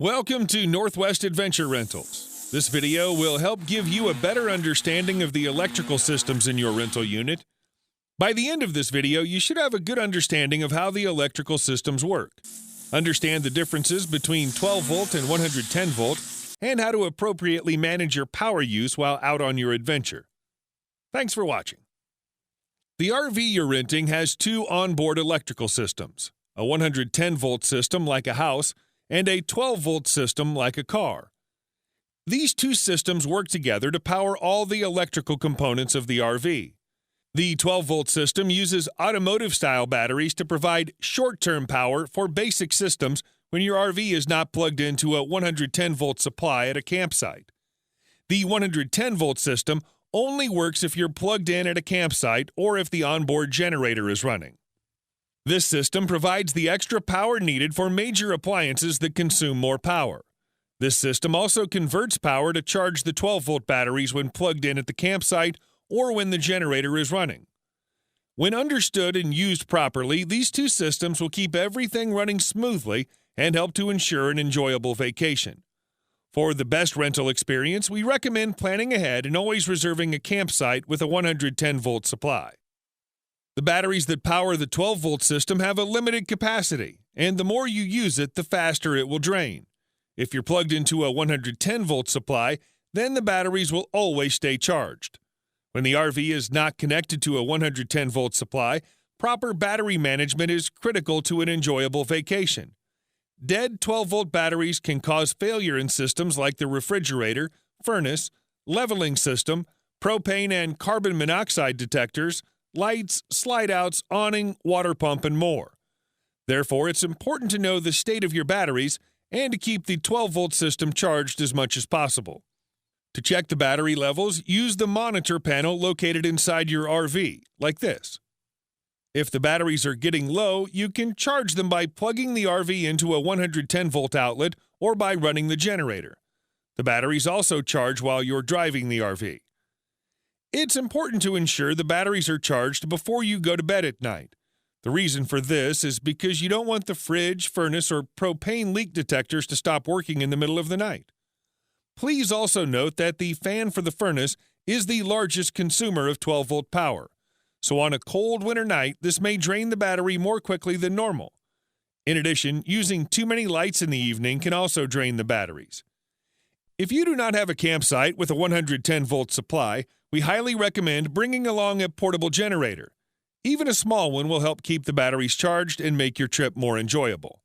Welcome to Northwest Adventure Rentals. This video will help give you a better understanding of the electrical systems in your rental unit. By the end of this video, you should have a good understanding of how the electrical systems work, understand the differences between 12 volt and 110 volt, and how to appropriately manage your power use while out on your adventure. Thanks for watching. The RV you're renting has two onboard electrical systems, a 110 volt system like a house, and a 12-volt system like a car. These two systems work together to power all the electrical components of the RV. The 12-volt system uses automotive-style batteries to provide short-term power for basic systems when your RV is not plugged into a 110-volt supply at a campsite. The 110-volt system only works if you're plugged in at a campsite or if the onboard generator is running. This system provides the extra power needed for major appliances that consume more power. This system also converts power to charge the 12-volt batteries when plugged in at the campsite or when the generator is running. When understood and used properly, these two systems will keep everything running smoothly and help to ensure an enjoyable vacation. For the best rental experience, we recommend planning ahead and always reserving a campsite with a 110-volt supply. The batteries that power the 12-volt system have a limited capacity, and the more you use it, the faster it will drain. If you're plugged into a 110-volt supply, then the batteries will always stay charged. When the RV is not connected to a 110-volt supply, proper battery management is critical to an enjoyable vacation. Dead 12-volt batteries can cause failure in systems like the refrigerator, furnace, leveling system, propane and carbon monoxide detectors, lights, slide-outs, awning, water pump, and more. Therefore, it's important to know the state of your batteries and to keep the 12-volt system charged as much as possible. To check the battery levels, use the monitor panel located inside your RV, like this. If the batteries are getting low, you can charge them by plugging the RV into a 110-volt outlet or by running the generator. The batteries also charge while you're driving the RV. It's important to ensure the batteries are charged before you go to bed at night. The reason for this is because you don't want the fridge, furnace, or propane leak detectors to stop working in the middle of the night. Please also note that the fan for the furnace is the largest consumer of 12-volt power, so on a cold winter night, this may drain the battery more quickly than normal. In addition, using too many lights in the evening can also drain the batteries. If you do not have a campsite with a 110-volt supply, we highly recommend bringing along a portable generator. Even a small one will help keep the batteries charged and make your trip more enjoyable.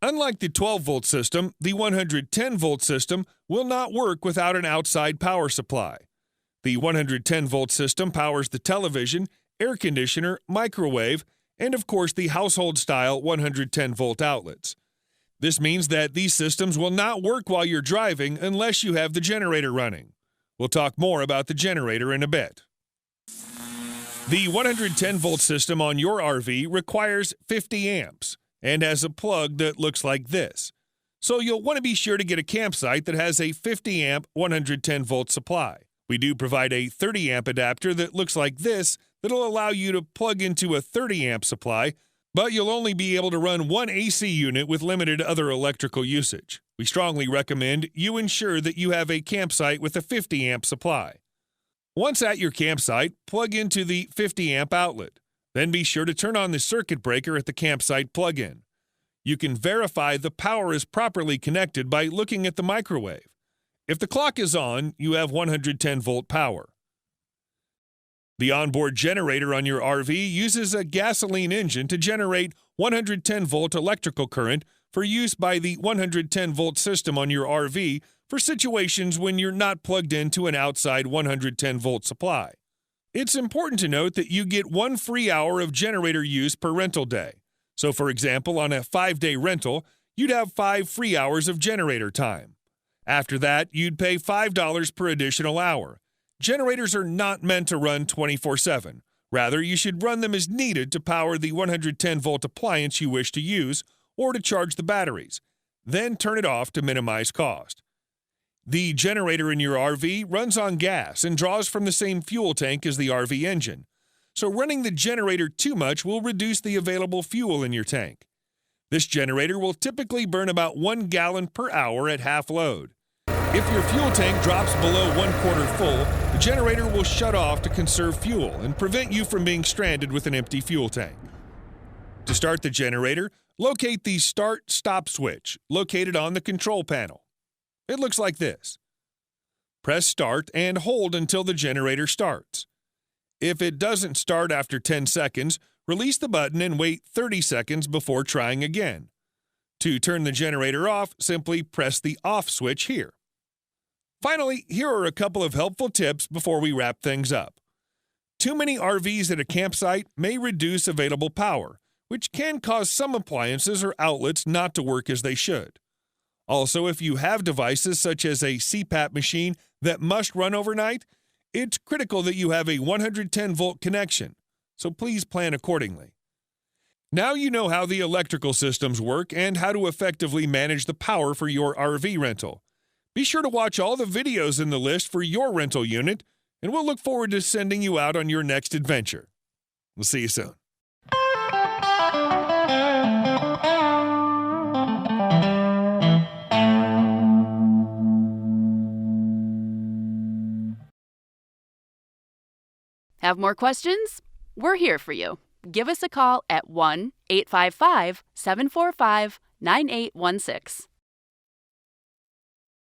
Unlike the 12-volt system, the 110-volt system will not work without an outside power supply. The 110-volt system powers the television, air conditioner, microwave, and of course the household-style 110-volt outlets. This means that these systems will not work while you're driving unless you have the generator running. We'll talk more about the generator in a bit. The 110-volt system on your RV requires 50 amps and has a plug that looks like this. So you'll want to be sure to get a campsite that has a 50-amp 110-volt supply. We do provide a 30-amp adapter that looks like this that'll allow you to plug into a 30-amp supply, but you'll only be able to run one AC unit with limited other electrical usage. We strongly recommend you ensure that you have a campsite with a 50-amp supply. Once at your campsite, plug into the 50-amp outlet. Then be sure to turn on the circuit breaker at the campsite plug-in. You can verify the power is properly connected by looking at the microwave. If the clock is on, you have 110-volt power. The onboard generator on your RV uses a gasoline engine to generate 110-volt electrical current for use by the 110-volt system on your RV for situations when you're not plugged into an outside 110-volt supply. It's important to note that you get 1 free hour of generator use per rental day. So, for example, on a 5-day rental, you'd have 5 free hours of generator time. After that, you'd pay $5 per additional hour. Generators are not meant to run 24/7. Rather, you should run them as needed to power the 110-volt appliance you wish to use or to charge the batteries. Then turn it off to minimize cost. The generator in your RV runs on gas and draws from the same fuel tank as the RV engine. So running the generator too much will reduce the available fuel in your tank. This generator will typically burn about 1 gallon per hour at half load. If your fuel tank drops below 1/4 full, the generator will shut off to conserve fuel and prevent you from being stranded with an empty fuel tank. To start the generator, locate the Start-Stop switch located on the control panel. It looks like this. Press Start and hold until the generator starts. If it doesn't start after 10 seconds, release the button and wait 30 seconds before trying again. To turn the generator off, simply press the Off switch here. Finally, here are a couple of helpful tips before we wrap things up. Too many RVs at a campsite may reduce available power, which can cause some appliances or outlets not to work as they should. Also, if you have devices such as a CPAP machine that must run overnight, it's critical that you have a 110-volt connection, so please plan accordingly. Now you know how the electrical systems work and how to effectively manage the power for your RV rental. Be sure to watch all the videos in the list for your rental unit, and we'll look forward to sending you out on your next adventure. We'll see you soon. Have more questions? We're here for you. Give us a call at 1-855-745-9816.